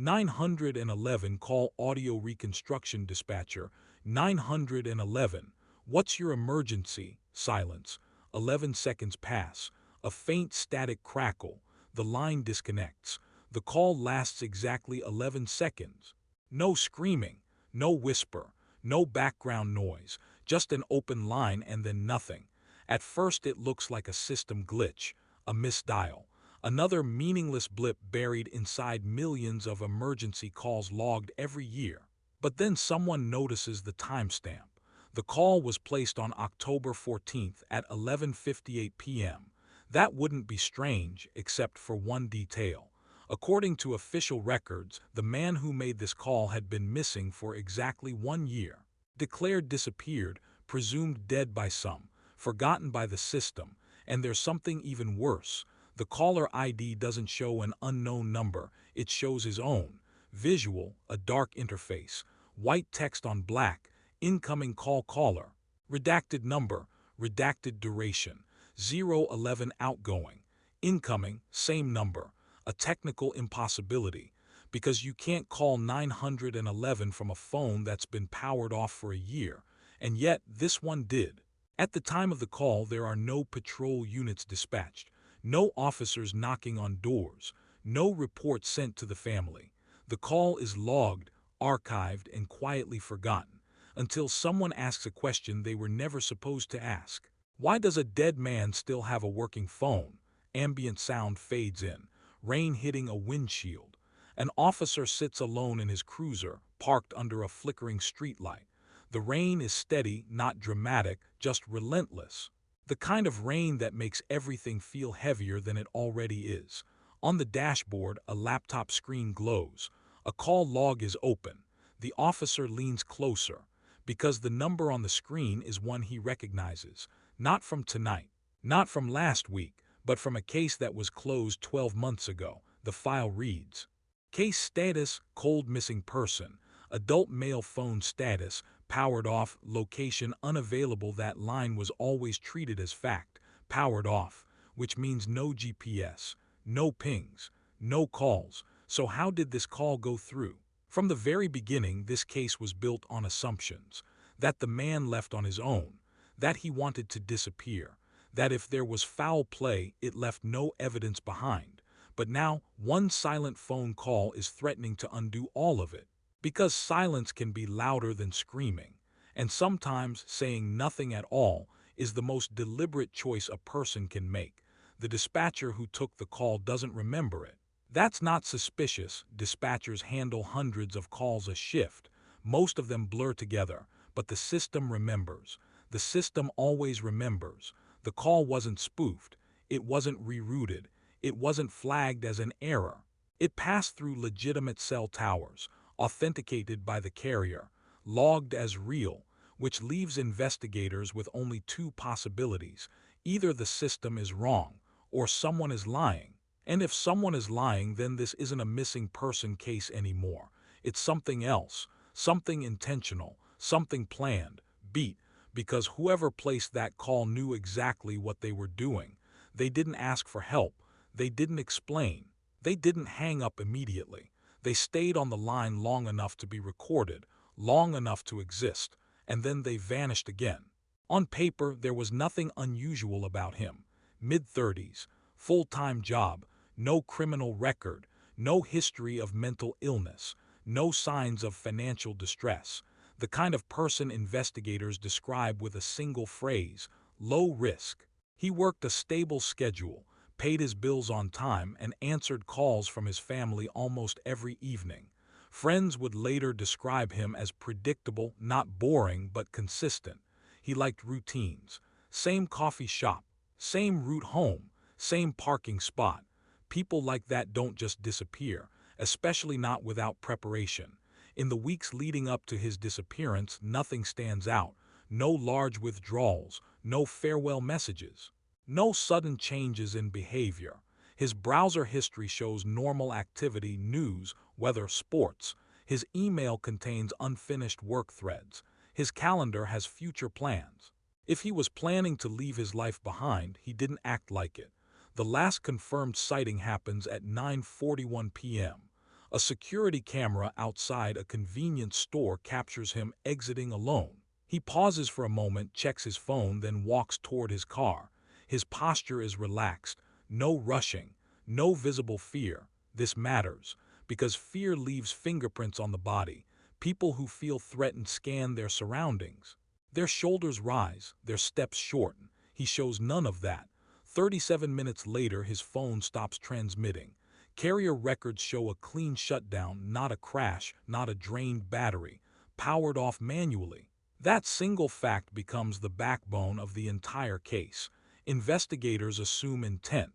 911 call audio reconstruction dispatcher. 911. What's your emergency? Silence. 11 seconds pass. A faint static crackle. The line disconnects. The call lasts exactly 11 seconds. No screaming, no whisper, no background noise, just an open line and then nothing. At first it looks like a system glitch, a misdial, another meaningless blip buried inside millions of emergency calls logged every year. But then someone notices the timestamp. The call was placed on October 14th at 11:58 p.m. That wouldn't be strange, except for one detail. According to official records, the man who made this call had been missing for exactly 1 year. Declared disappeared, presumed dead by some, forgotten by the system, and there's something even worse. The caller ID doesn't show an unknown number, it shows his own. Visual, a dark interface. White text on black, incoming call caller. Redacted number, redacted duration. 011 outgoing. Incoming, same number. A technical impossibility, because you can't call 911 from a phone that's been powered off for a year, and yet this one did. At the time of the call, there are no patrol units dispatched, no officers knocking on doors, no report sent to the family. The call is logged, archived, and quietly forgotten, until someone asks a question they were never supposed to ask. Why does a dead man still have a working phone? Ambient sound fades in, rain hitting a windshield. An officer sits alone in his cruiser, parked under a flickering streetlight. The rain is steady, not dramatic, just relentless. The kind of rain that makes everything feel heavier than it already is. On the dashboard, a laptop screen glows. A call log is open. The officer leans closer, because the number on the screen is one he recognizes. Not from tonight, not from last week, but from a case that was closed 12 months ago. The file reads, Case status, cold missing person. Adult male phone status, powered off, location unavailable. That line was always treated as fact, powered off, which means no GPS, no pings, no calls. So how did this call go through? From the very beginning, this case was built on assumptions. That the man left on his own, that he wanted to disappear, that if there was foul play, it left no evidence behind. But now, one silent phone call is threatening to undo all of it. Because silence can be louder than screaming, and sometimes saying nothing at all is the most deliberate choice a person can make. The dispatcher who took the call doesn't remember it. That's not suspicious. Dispatchers handle hundreds of calls a shift. Most of them blur together, but the system remembers. The system always remembers. The call wasn't spoofed. It wasn't rerouted. It wasn't flagged as an error. It passed through legitimate cell towers, authenticated by the carrier, logged as real, which leaves investigators with only two possibilities. Either the system is wrong, or someone is lying. And if someone is lying, then this isn't a missing person case anymore. It's something else, something intentional, something planned, because whoever placed that call knew exactly what they were doing. They didn't ask for help. They didn't explain. They didn't hang up immediately. They stayed on the line long enough to be recorded, long enough to exist, and then they vanished again. On paper, there was nothing unusual about him. Mid-30s, full-time job, no criminal record, no history of mental illness, no signs of financial distress. The kind of person investigators describe with a single phrase, low risk. He worked a stable schedule, paid his bills on time, and answered calls from his family almost every evening. Friends would later describe him as predictable, not boring, but consistent. He liked routines. Same coffee shop, same route home, same parking spot. People like that don't just disappear, especially not without preparation. In the weeks leading up to his disappearance, nothing stands out. No large withdrawals, no farewell messages, no sudden changes in behavior. His browser history shows normal activity, news, weather, sports. His email contains unfinished work threads. His calendar has future plans. If he was planning to leave his life behind, he didn't act like it. The last confirmed sighting happens at 9:41 p.m. A security camera outside a convenience store captures him exiting alone. He pauses for a moment, checks his phone, then walks toward his car. His posture is relaxed, no rushing, no visible fear. This matters, because fear leaves fingerprints on the body. People who feel threatened scan their surroundings. Their shoulders rise, their steps shorten. He shows none of that. 37 minutes later, his phone stops transmitting. Carrier records show a clean shutdown, not a crash, not a drained battery, powered off manually. That single fact becomes the backbone of the entire case. Investigators assume intent,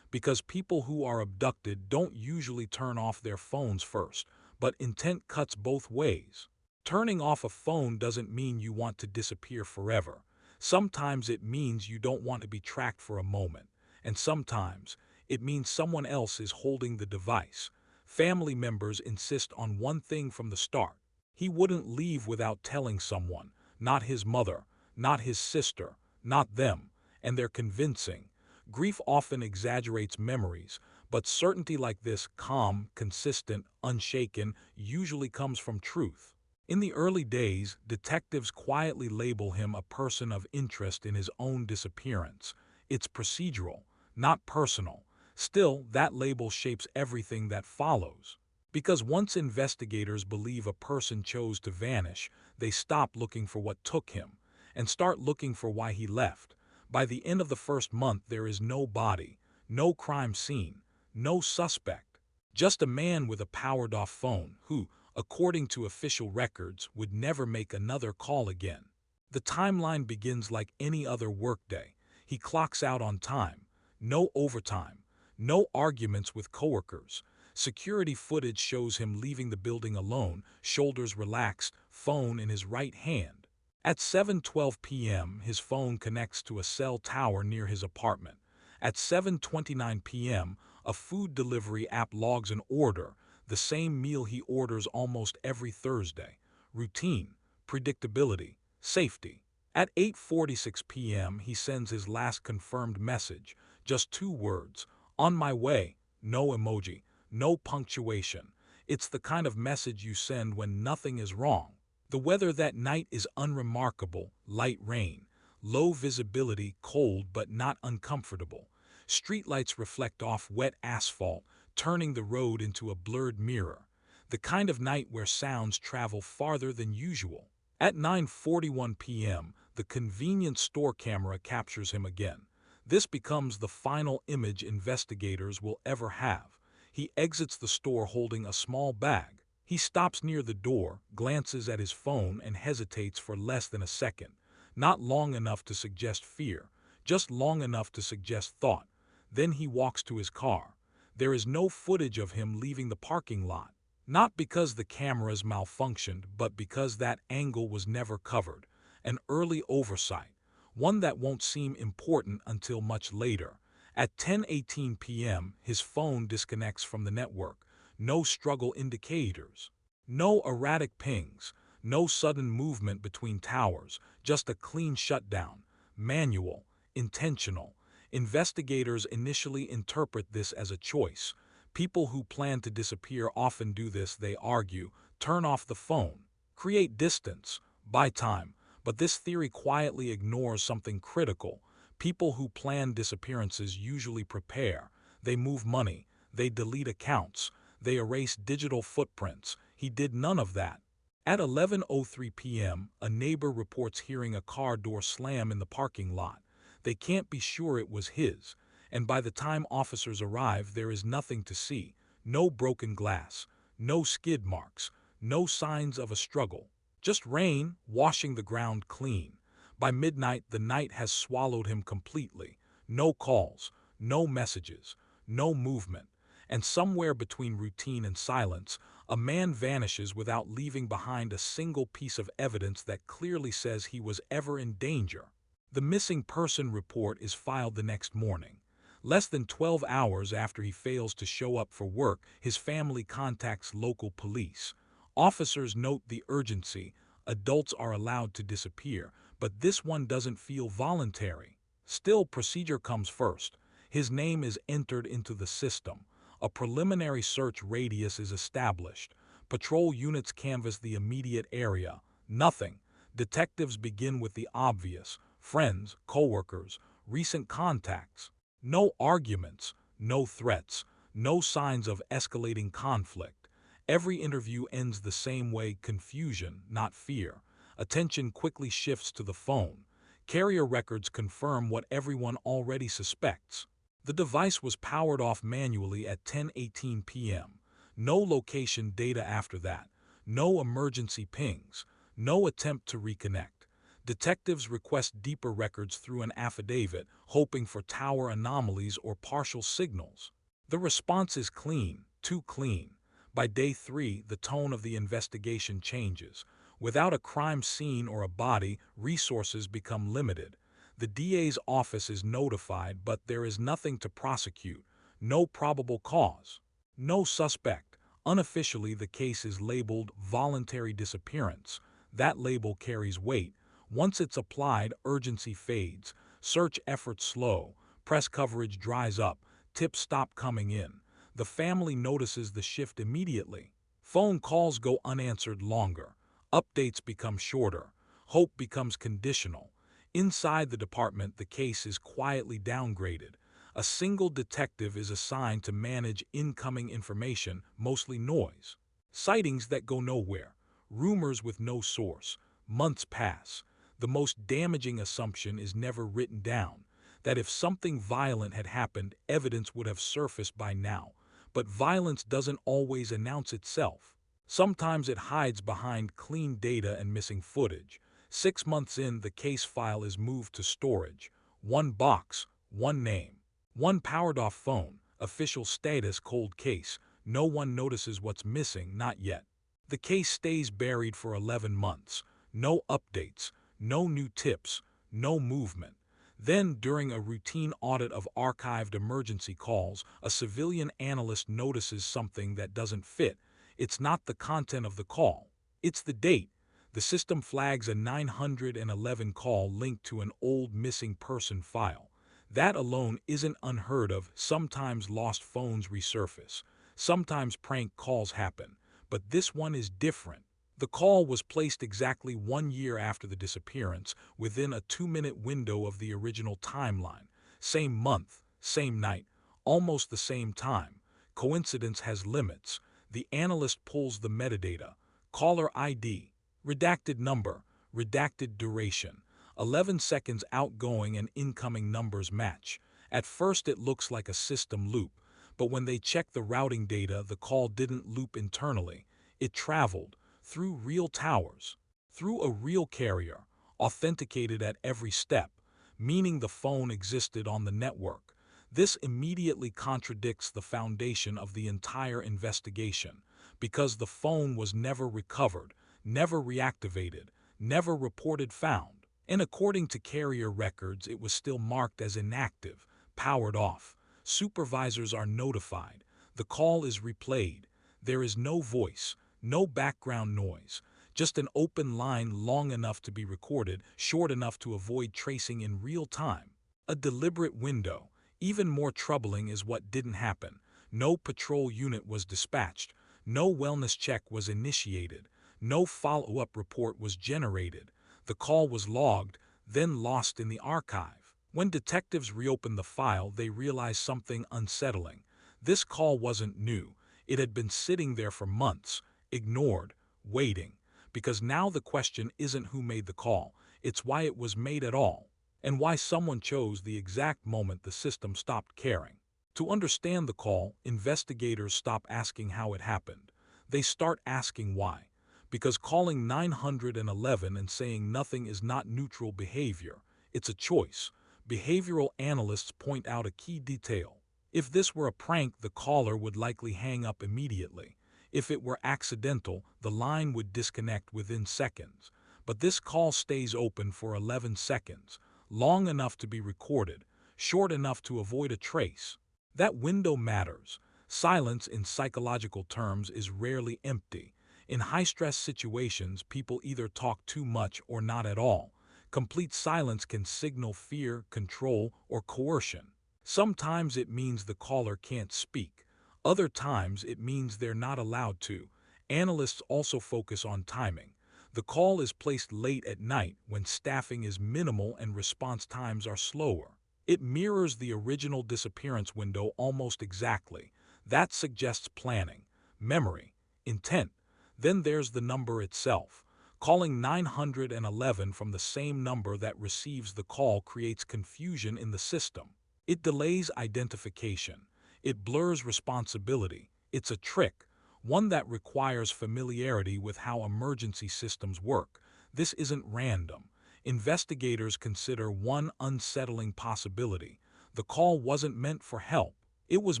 because people who are abducted don't usually turn off their phones first, but intent cuts both ways. Turning off a phone doesn't mean you want to disappear forever. Sometimes it means you don't want to be tracked for a moment, and sometimes it means someone else is holding the device. Family members insist on one thing from the start. He wouldn't leave without telling someone, not his mother, not his sister, not them, and they're convincing. Grief often exaggerates memories, but certainty like this, calm, consistent, unshaken, usually comes from truth. In the early days, detectives quietly label him a person of interest in his own disappearance. It's procedural, not personal. Still, that label shapes everything that follows. Because once investigators believe a person chose to vanish, they stop looking for what took him and start looking for why he left. By the end of the first month, there is no body, no crime scene, no suspect. Just a man with a powered-off phone who, according to official records, would never make another call again. The timeline begins like any other workday. He clocks out on time. No overtime. No arguments with coworkers. Security footage shows him leaving the building alone, shoulders relaxed, phone in his right hand. At 7:12 p.m., his phone connects to a cell tower near his apartment. At 7:29 p.m., a food delivery app logs an order, the same meal he orders almost every Thursday. Routine, predictability, safety. At 8:46 p.m., he sends his last confirmed message, just 2 words, "On my way," no emoji, no punctuation. It's the kind of message you send when nothing is wrong. The weather that night is unremarkable, light rain, low visibility, cold but not uncomfortable. Streetlights reflect off wet asphalt, turning the road into a blurred mirror. The kind of night where sounds travel farther than usual. At 9:41 p.m., the convenience store camera captures him again. This becomes the final image investigators will ever have. He exits the store holding a small bag. He stops near the door, glances at his phone, and hesitates for less than a second. Not long enough to suggest fear, just long enough to suggest thought. Then he walks to his car. There is no footage of him leaving the parking lot. Not because the cameras malfunctioned, but because that angle was never covered. An early oversight, one that won't seem important until much later. At 10:18 p.m., his phone disconnects from the network. No struggle indicators. No erratic pings. No sudden movement between towers. Just a clean shutdown. Manual. Intentional. Investigators initially interpret this as a choice. People who plan to disappear often do this, they argue. Turn off the phone. Create distance. Buy time. But this theory quietly ignores something critical. People who plan disappearances usually prepare. They move money. They delete accounts. They erase digital footprints. He did none of that. At 11:03 p.m., a neighbor reports hearing a car door slam in the parking lot. They can't be sure it was his, and by the time officers arrive, there is nothing to see. No broken glass, no skid marks, no signs of a struggle. Just rain, washing the ground clean. By midnight, the night has swallowed him completely. No calls, no messages, no movement. And somewhere between routine and silence, a man vanishes without leaving behind a single piece of evidence that clearly says he was ever in danger. The missing person report is filed the next morning. Less than 12 hours after he fails to show up for work, his family contacts local police. Officers note the urgency. Adults are allowed to disappear, but this one doesn't feel voluntary. Still, procedure comes first. His name is entered into the system. A preliminary search radius is established. Patrol units canvass the immediate area. Nothing. Detectives begin with the obvious: friends, coworkers, recent contacts. No arguments, no threats, no signs of escalating conflict. Every interview ends the same way: confusion, not fear. Attention quickly shifts to the phone. Carrier records confirm what everyone already suspects. The device was powered off manually at 10:18 p.m. No location data after that. No emergency pings. No attempt to reconnect. Detectives request deeper records through an affidavit, hoping for tower anomalies or partial signals. The response is clean, too clean. By day 3, the tone of the investigation changes. Without a crime scene or a body, resources become limited. The DA's office is notified, but there is nothing to prosecute. No probable cause. No suspect. Unofficially, the case is labeled voluntary disappearance. That label carries weight. Once it's applied, urgency fades. Search efforts slow. Press coverage dries up. Tips stop coming in. The family notices the shift immediately. Phone calls go unanswered longer. Updates become shorter. Hope becomes conditional. Inside the department, the case is quietly downgraded. A single detective is assigned to manage incoming information, mostly noise. Sightings that go nowhere. Rumors with no source. Months pass. The most damaging assumption is never written down: that if something violent had happened, evidence would have surfaced by now. But violence doesn't always announce itself. Sometimes it hides behind clean data and missing footage. 6 months in, the case file is moved to storage. One box, one name, one powered-off phone, official status: cold case. No one notices what's missing, not yet. The case stays buried for 11 months. No updates, no new tips, no movement. Then, during a routine audit of archived emergency calls, a civilian analyst notices something that doesn't fit. It's not the content of the call. It's the date. The system flags a 911 call linked to an old missing person file. That alone isn't unheard of. Sometimes lost phones resurface. Sometimes prank calls happen. But this one is different. The call was placed exactly 1 year after the disappearance, within a 2-minute window of the original timeline. Same month, same night, almost the same time. Coincidence has limits. The analyst pulls the metadata: caller ID, redacted number, redacted duration. 11 seconds outgoing and incoming numbers match. At first it looks like a system loop, but when they check the routing data, the call didn't loop internally. It traveled through real towers, through a real carrier, authenticated at every step, meaning the phone existed on the network. This immediately contradicts the foundation of the entire investigation, because the phone was never recovered, never reactivated, never reported found. And according to carrier records, it was still marked as inactive, powered off. Supervisors are notified. The call is replayed. There is no voice, no background noise, just an open line long enough to be recorded, short enough to avoid tracing in real time. A deliberate window. Even more troubling is what didn't happen. No patrol unit was dispatched. No wellness check was initiated. No follow-up report was generated. The call was logged, then lost in the archive. When detectives reopened the file, they realized something unsettling. This call wasn't new. It had been sitting there for months, ignored, waiting. Because now the question isn't who made the call, it's why it was made at all, and why someone chose the exact moment the system stopped caring. To understand the call, investigators stop asking how it happened. They start asking why. Because calling 911 and saying nothing is not neutral behavior, it's a choice. Behavioral analysts point out a key detail. If this were a prank, the caller would likely hang up immediately. If it were accidental, the line would disconnect within seconds. But this call stays open for 11 seconds, long enough to be recorded, short enough to avoid a trace. That window matters. Silence, in psychological terms, is rarely empty. In high-stress situations, people either talk too much or not at all. Complete silence can signal fear, control, or coercion. Sometimes it means the caller can't speak. Other times it means they're not allowed to. Analysts also focus on timing. The call is placed late at night when staffing is minimal and response times are slower. It mirrors the original disappearance window almost exactly. That suggests planning, memory, intent. Then there's the number itself. Calling 911 from the same number that receives the call creates confusion in the system. It delays identification. It blurs responsibility. It's a trick, one that requires familiarity with how emergency systems work. This isn't random. Investigators consider one unsettling possibility. The call wasn't meant for help. It was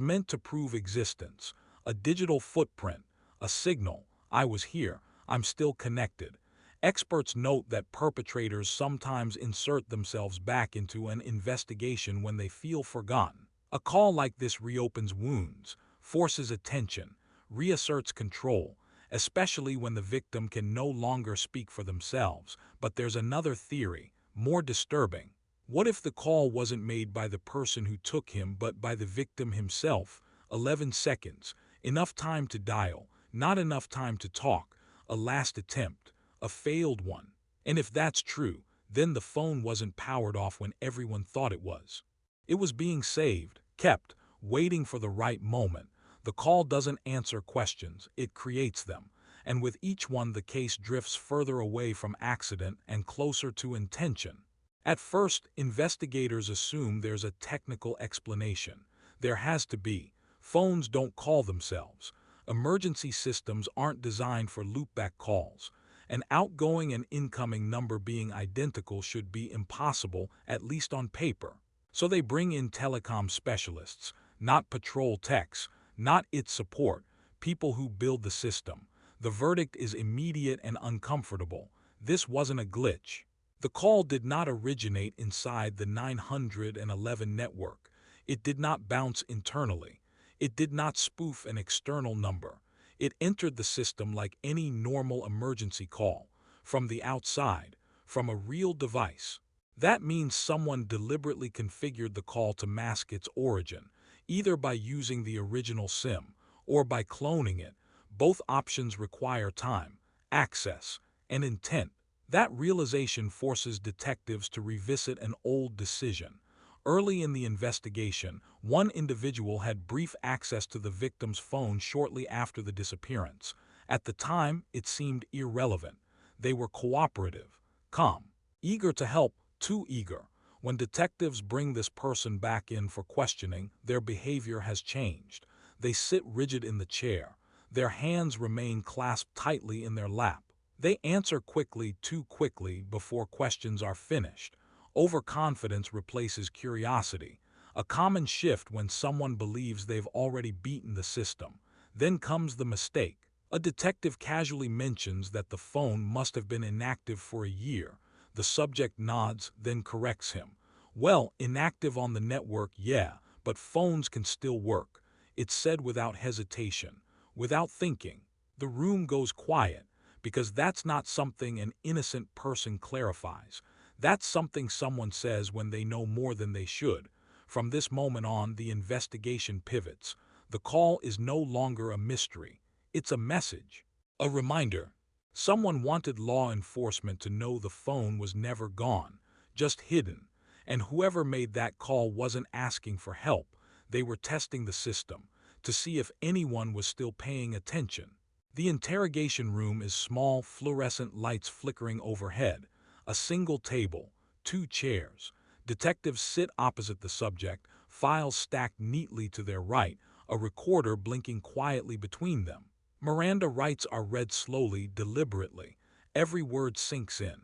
meant to prove existence. A digital footprint, a signal. I was here. I'm still connected. Experts note that perpetrators sometimes insert themselves back into an investigation when they feel forgotten. A call like this reopens wounds, forces attention, reasserts control, especially when the victim can no longer speak for themselves. But there's another theory, more disturbing. What if the call wasn't made by the person who took him but by the victim himself? 11 seconds, enough time to dial, not enough time to talk, a last attempt, a failed one. And if that's true, then the phone wasn't powered off when everyone thought it was. It was being saved, kept, waiting for the right moment. The call doesn't answer questions, it creates them. And with each one the case drifts further away from accident and closer to intention. At first, investigators assume there's a technical explanation. There has to be. Phones don't call themselves. Emergency systems aren't designed for loopback calls. An outgoing and incoming number being identical should be impossible, at least on paper. So they bring in telecom specialists, not patrol techs, not its support, people who build the system. The verdict is immediate and uncomfortable. This wasn't a glitch. The call did not originate inside the 911 network. It did not bounce internally. It did not spoof an external number. It entered the system like any normal emergency call, from the outside, from a real device. That means someone deliberately configured the call to mask its origin, either by using the original SIM or by cloning it. Both options require time, access, and intent. That realization forces detectives to revisit an old decision. Early in the investigation, one individual had brief access to the victim's phone shortly after the disappearance. At the time, it seemed irrelevant. They were cooperative, calm, eager to help, too eager. When detectives bring this person back in for questioning, their behavior has changed. They sit rigid in the chair. Their hands remain clasped tightly in their lap. They answer quickly, too quickly, before questions are finished. Overconfidence replaces curiosity, a common shift when someone believes they've already beaten the system. Then comes the mistake. A detective casually mentions that the phone must have been inactive for a year. The subject nods, then corrects him. Well, inactive on the network, yeah, but phones can still work. It's said without hesitation, without thinking. The room goes quiet, because that's not something an innocent person clarifies. That's something someone says when they know more than they should. From this moment on, the investigation pivots. The call is no longer a mystery. It's a message. A reminder. Someone wanted law enforcement to know the phone was never gone, just hidden. And whoever made that call wasn't asking for help. They were testing the system to see if anyone was still paying attention. The interrogation room is small, fluorescent lights flickering overhead. A single table, 2 chairs. Detectives sit opposite the subject, files stacked neatly to their right, a recorder blinking quietly between them. Miranda rights are read slowly, deliberately. Every word sinks in.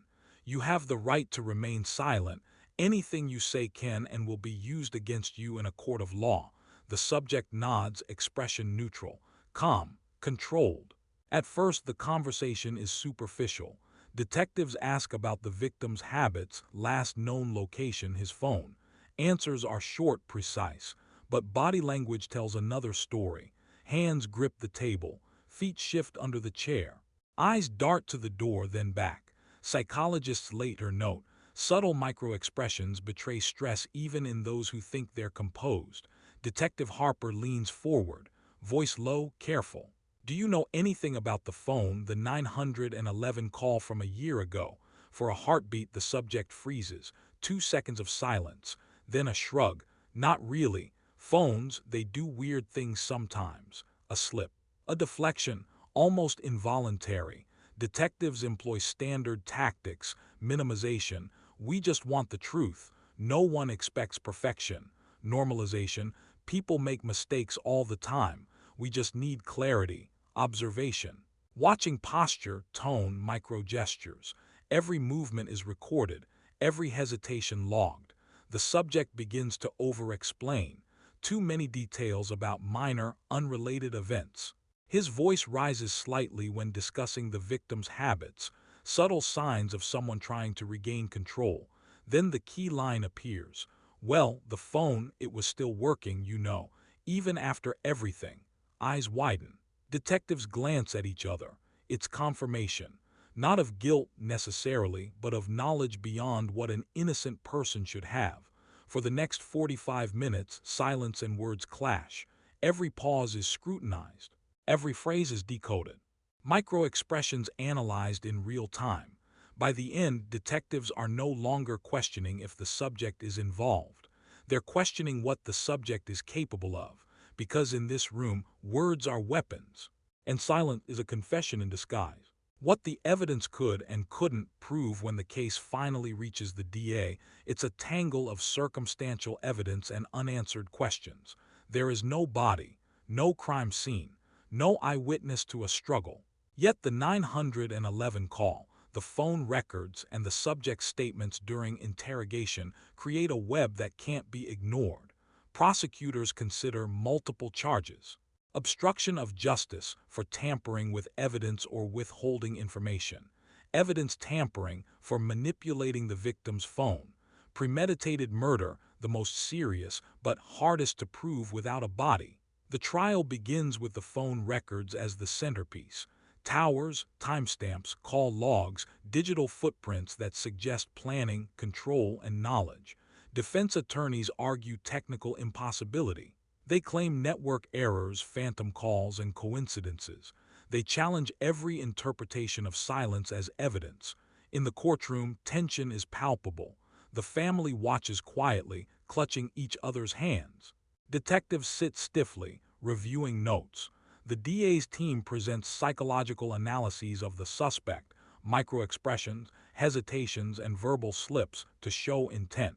You have the right to remain silent. Anything you say can and will be used against you in a court of law. The subject nods, expression neutral, calm, controlled. At first, the conversation is superficial. Detectives ask about the victim's habits, last known location, his phone. Answers are short, precise, but body language tells another story. Hands grip the table, feet shift under the chair. Eyes dart to the door, then back. Psychologists later note, subtle micro-expressions betray stress even in those who think they're composed. Detective Harper leans forward, voice low, careful. Do you know anything about the phone, the 911 call from a year ago? For a heartbeat, the subject freezes. 2 seconds of silence. Then a shrug. Not really. Phones, they do weird things sometimes. A slip. A deflection. Almost involuntary. Detectives employ standard tactics, minimization. We just want the truth. No one expects perfection. Normalization. People make mistakes all the time. We just need clarity, observation. Watching posture, tone, micro gestures. Every movement is recorded, every hesitation logged. The subject begins to over-explain. Too many details about minor, unrelated events. His voice rises slightly when discussing the victim's habits, subtle signs of someone trying to regain control. Then the key line appears. Well, the phone, it was still working, you know, even after everything. Eyes widen. Detectives glance at each other. It's confirmation. Not of guilt necessarily, but of knowledge beyond what an innocent person should have. For the next 45 minutes, silence and words clash. Every pause is scrutinized. Every phrase is decoded. Micro-expressions analyzed in real time. By the end, detectives are no longer questioning if the subject is involved. They're questioning what the subject is capable of, because in this room, words are weapons, and silence is a confession in disguise. What the evidence could and couldn't prove when the case finally reaches the DA, it's a tangle of circumstantial evidence and unanswered questions. There is no body, no crime scene, no eyewitness to a struggle. Yet the 911 call, the phone records, and the subject's statements during interrogation create a web that can't be ignored. Prosecutors consider multiple charges. Obstruction of justice for tampering with evidence or withholding information. Evidence tampering for manipulating the victim's phone. Premeditated murder, the most serious but hardest to prove without a body. The trial begins with the phone records as the centerpiece. Towers, timestamps, call logs, digital footprints that suggest planning, control, and knowledge. Defense attorneys argue technical impossibility. They claim network errors, phantom calls, and coincidences. They challenge every interpretation of silence as evidence. In the courtroom, tension is palpable. The family watches quietly, clutching each other's hands. Detectives sit stiffly, reviewing notes. The DA's team presents psychological analyses of the suspect, microexpressions, hesitations, and verbal slips to show intent.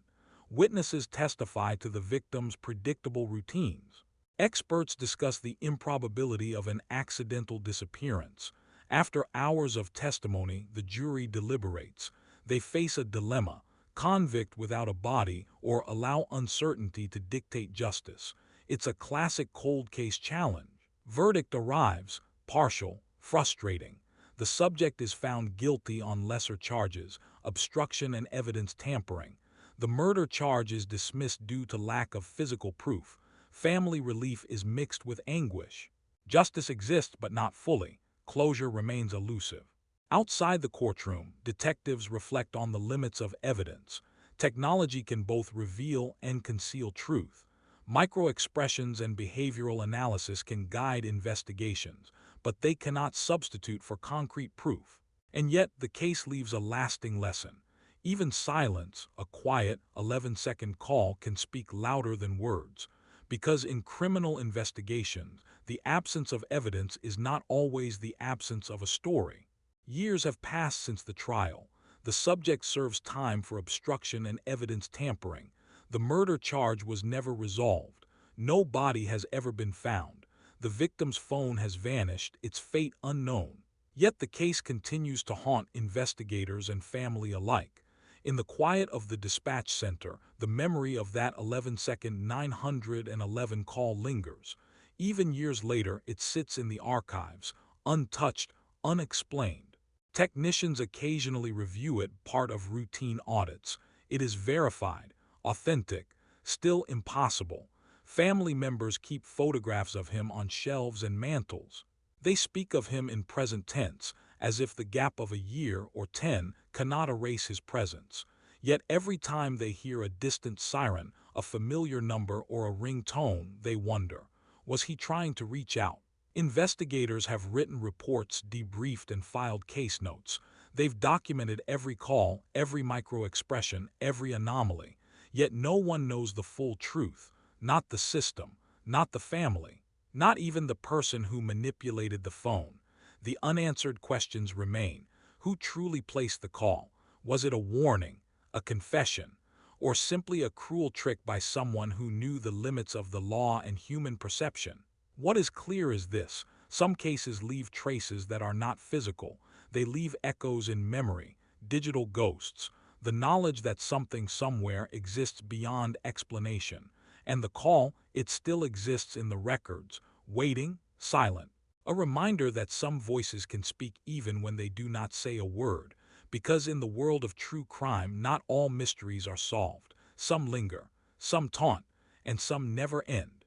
Witnesses testify to the victim's predictable routines. Experts discuss the improbability of an accidental disappearance. After hours of testimony, the jury deliberates. They face a dilemma: convict without a body or allow uncertainty to dictate justice. It's a classic cold case challenge. Verdict arrives, partial, frustrating. The subject is found guilty on lesser charges, obstruction and evidence tampering. The murder charge is dismissed due to lack of physical proof. Family relief is mixed with anguish. Justice exists but not fully. Closure remains elusive. Outside the courtroom, detectives reflect on the limits of evidence. Technology can both reveal and conceal truth. Microexpressions and behavioral analysis can guide investigations, but they cannot substitute for concrete proof. And yet, the case leaves a lasting lesson. Even silence, a quiet, 11-second call, can speak louder than words. Because in criminal investigations, the absence of evidence is not always the absence of a story. Years have passed since the trial. The subject serves time for obstruction and evidence tampering. The murder charge was never resolved. No body has ever been found. The victim's phone has vanished, its fate unknown. Yet the case continues to haunt investigators and family alike. In the quiet of the dispatch center, the memory of that 11-second 911 call lingers. Even years later, it sits in the archives, untouched, unexplained. Technicians occasionally review it, part of routine audits. It is verified, authentic, still impossible. Family members keep photographs of him on shelves and mantels. They speak of him in present tense, as if the gap of a year or 10 cannot erase his presence. Yet every time they hear a distant siren, a familiar number, or a ring tone, they wonder, Was he trying to reach out? Investigators have written reports, debriefed, and filed case notes. They've documented every call, every micro-expression, every anomaly. Yet no one knows the full truth. Not the system, not the family, not even the person who manipulated the phone. The unanswered questions remain. Who truly placed the call? Was it a warning, a confession, or simply a cruel trick by someone who knew the limits of the law and human perception? What is clear is this: some cases leave traces that are not physical. They leave echoes in memory, digital ghosts, the knowledge that something somewhere exists beyond explanation. And the call, it still exists in the records, waiting, silent. A reminder that some voices can speak even when they do not say a word, because in the world of true crime, not all mysteries are solved. Some linger, some taunt, and some never end.